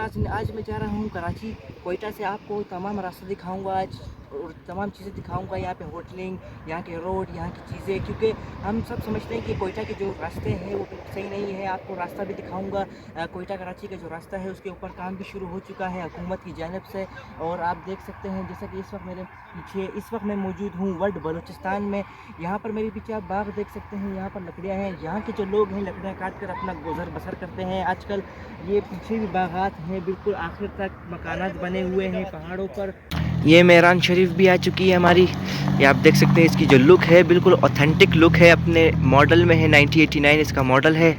नाज़रीन, आज मैं जा रहा हूँ कराची कोयटा से। आपको तमाम रास्ता दिखाऊंगा आज और तमाम चीज़ें दिखाऊंगा, यहाँ पे होटलिंग, यहाँ के रोड, यहाँ की चीज़ें, क्योंकि हम सब समझते हैं कि कोयटा के जो रास्ते हैं वो बिल्कुल सही नहीं है। आपको रास्ता भी दिखाऊंगा। कोयटा कराची का जो रास्ता है उसके ऊपर काम भी शुरू हो चुका है हुकूमत की जानिब से। और आप देख सकते हैं जैसा कि इस वक्त मेरे पीछे, इस वक्त मैं मौजूद हूँ वर्ड बलूचिस्तान में। यहाँ पर मेरे पीछे आप बाग देख सकते हैं, यहाँ पर लकड़ियाँ हैं। यहाँ के जो लोग हैं लकड़ियाँ काट कर अपना गुजर बसर करते हैं आजकल। ये पीछे भी बागात हैं, बिल्कुल आखिर तक मकानात बने हुए हैं पहाड़ों पर। ये मेहरान शरीफ भी आ चुकी है हमारी। ये आप देख सकते हैं, इसकी जो लुक है बिल्कुल ऑथेंटिक लुक है, अपने मॉडल में है, 1989 इसका मॉडल है।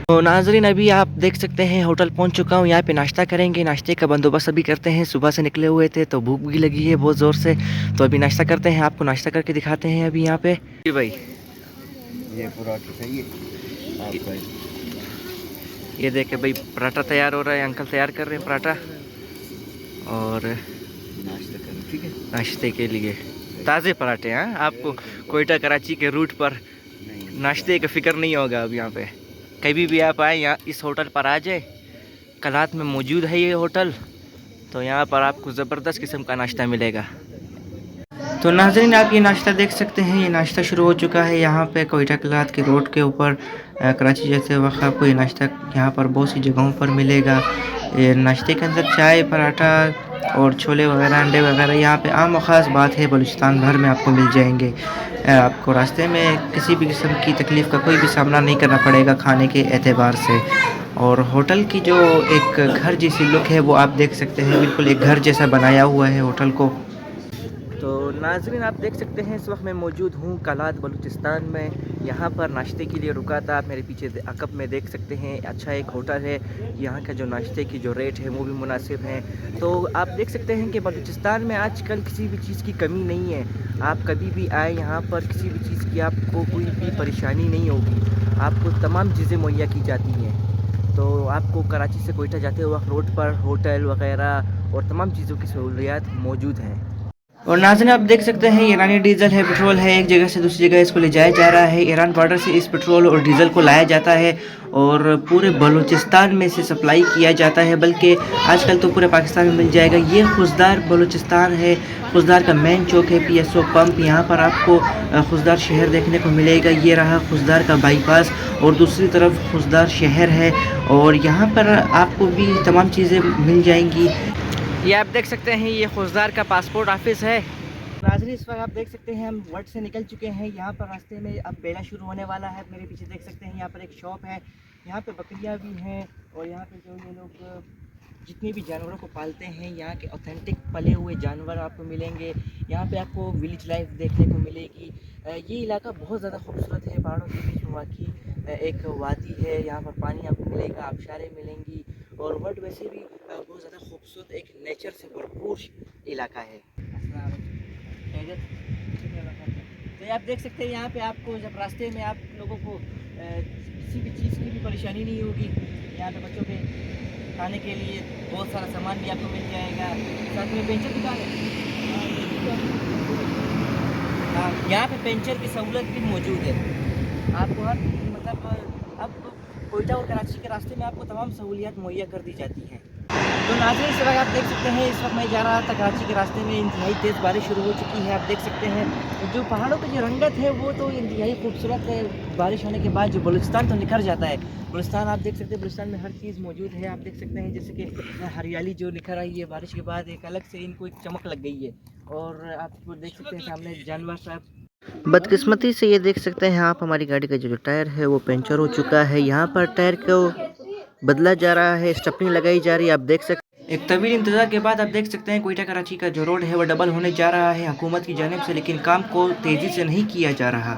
तो नाजरीन, अभी आप देख सकते हैं होटल पहुंच चुका हूं। यहाँ पे नाश्ता करेंगे, नाश्ते का बंदोबस्त अभी करते हैं। सुबह से निकले हुए थे तो भूख भी लगी है बहुत ज़ोर से, तो अभी नाश्ता करते हैं। आपको नाश्ता करके दिखाते हैं अभी यहाँ पे। जी भाई, ये पराठा सही है आपका। ये देखे भाई, पराठा तैयार हो रहा है, अंकल तैयार कर रहे हैं पराठा। और नाश्ता करें, ठीक है। नाश्ते के लिए ताज़े पराठे हैं। आपको कोयटा कराची के रूट पर नाश्ते का फ़िक्र नहीं होगा। अब यहाँ पे कभी भी आप आए, यहाँ इस होटल पर आ जाए। कलात में मौजूद है ये होटल, तो यहाँ पर आपको ज़बरदस्त किस्म का नाश्ता मिलेगा। तो नाज़रीन, आप ये नाश्ता देख सकते हैं, ये नाश्ता शुरू हो चुका है यहाँ पे कोयटा कलात के रोड के ऊपर। कराची जैसे वक्त आपको ये नाश्ता यहाँ पर बहुत सी जगहों पर मिलेगा। ये नाश्ते के अंदर चाय, पराठा और छोले वगैरह, अंडे वगैरह यहाँ पे आम और ख़ास बात है, बलूचिस्तान भर में आपको मिल जाएंगे। आपको रास्ते में किसी भी किस्म की तकलीफ़ का कोई भी सामना नहीं करना पड़ेगा खाने के एतबार से। और होटल की जो एक घर जैसी लुक है वो आप देख सकते हैं, बिल्कुल एक घर जैसा बनाया हुआ है होटल को। तो नाज़रीन, आप देख सकते हैं इस वक्त मैं मौजूद हूँ कलात बलूचिस्तान में। यहाँ पर नाश्ते के लिए रुका था। आप मेरे पीछे अकब में देख सकते हैं, अच्छा एक होटल है। यहाँ का जो नाश्ते की जो रेट है वो भी मुनासिब है। तो आप देख सकते हैं कि बलूचिस्तान में आजकल किसी भी चीज़ की कमी नहीं है। आप कभी भी आए यहाँ पर, किसी भी चीज़ की आपको कोई भी परेशानी नहीं होगी। आपको तमाम चीज़ें मुहैया की जाती हैं। तो आपको कराची से कोयटा जाते वक्त रोड पर होटल वगैरह और तमाम चीज़ों की सहूलियात मौजूद हैं। और नाज़रीन, आप देख सकते हैं ईरानी डीज़ल है, पेट्रोल है, एक जगह से दूसरी जगह इसको ले जाया जा रहा है। ईरान बॉर्डर से इस पेट्रोल और डीज़ल को लाया जाता है और पूरे बलूचिस्तान में से सप्लाई किया जाता है, बल्कि आजकल तो पूरे पाकिस्तान में मिल जाएगा। ये खुशदार बलूचिस्तान है, खुशदार का मेन चौक है, PSO पंप। यहाँ पर आपको खुशदार शहर देखने को मिलेगा। ये रहा खुशदार का बाईपास और दूसरी तरफ खुशदार शहर है, और यहाँ पर आपको भी तमाम चीज़ें मिल जाएंगी। ये आप देख सकते हैं, ये खुशदार का पासपोर्ट ऑफिस है। नाज़रीन, इस वक्त आप देख सकते हैं हम वर्ड से निकल चुके हैं। यहाँ पर रास्ते में अब बेला शुरू होने वाला है। मेरे पीछे देख सकते हैं यहाँ पर एक शॉप है, यहाँ पे बकरियाँ भी हैं। और यहाँ पे जो ये लोग जितने भी जानवरों को पालते हैं, यहाँ के ऑथेंटिक पले हुए जानवर आपको मिलेंगे। यहाँ पे आपको विलेज लाइफ देखने को मिलेगी। ये इलाका बहुत ज़्यादा खूबसूरत है, पहाड़ों के बीच में वाक़ई एक वादी है। यहाँ पर पानी आपको मिलेगा, आबशारें मिलेंगी, और वर्ड वैसे भी बहुत ज़्यादा खूबसूरत एक नेचर से भरपूर इलाका है। तो आप देख सकते हैं यहाँ पे आपको जब रास्ते में आप लोगों को किसी भी चीज़ की भी परेशानी नहीं होगी। यहाँ पे बच्चों के खाने के लिए बहुत सारा सामान भी आपको मिल जाएगा। साथ में पेंचर दुकान है। हाँ, यहाँ पे पेंचर की सहूलत भी मौजूद है। आपको हर मतलब अब कोयटा और कराची के रास्ते में आपको तमाम सहूलियात मुहैया कर दी जाती हैं। तो नाज़रीन, इस वक्त आप देख सकते हैं, इस वक्त मैं जा रहा था कराची के रास्ते में, इंतहाई तेज़ बारिश शुरू हो चुकी है। आप देख सकते हैं जो पहाड़ों की जो रंगत है वो तो इंतहाई खूबसूरत है। बारिश होने के बाद जो बलूचिस्तान तो निखर जाता है। बलूचिस्तान आप देख सकते हैं, बलूचिस्तान में हर चीज़ मौजूद है। आप देख सकते हैं जैसे कि हरियाली जो निखर आई है बारिश के बाद, एक अलग से इनको एक चमक लग गई है। और आप देख सकते हैं सामने जानवर सब। बदकिस्मती से ये देख सकते हैं आप, हमारी गाड़ी का जो टायर है वो पंचर हो चुका है। यहाँ पर टायर को बदला जा रहा है, स्टपनी लगाई जा रही है। आप देख सकते हैं एक तवील इंतजार के बाद आप देख सकते हैं कोयटा कराची का जो रोड है वो डबल होने जा रहा है हुकूमत की जानिब से, लेकिन काम को तेज़ी से नहीं किया जा रहा।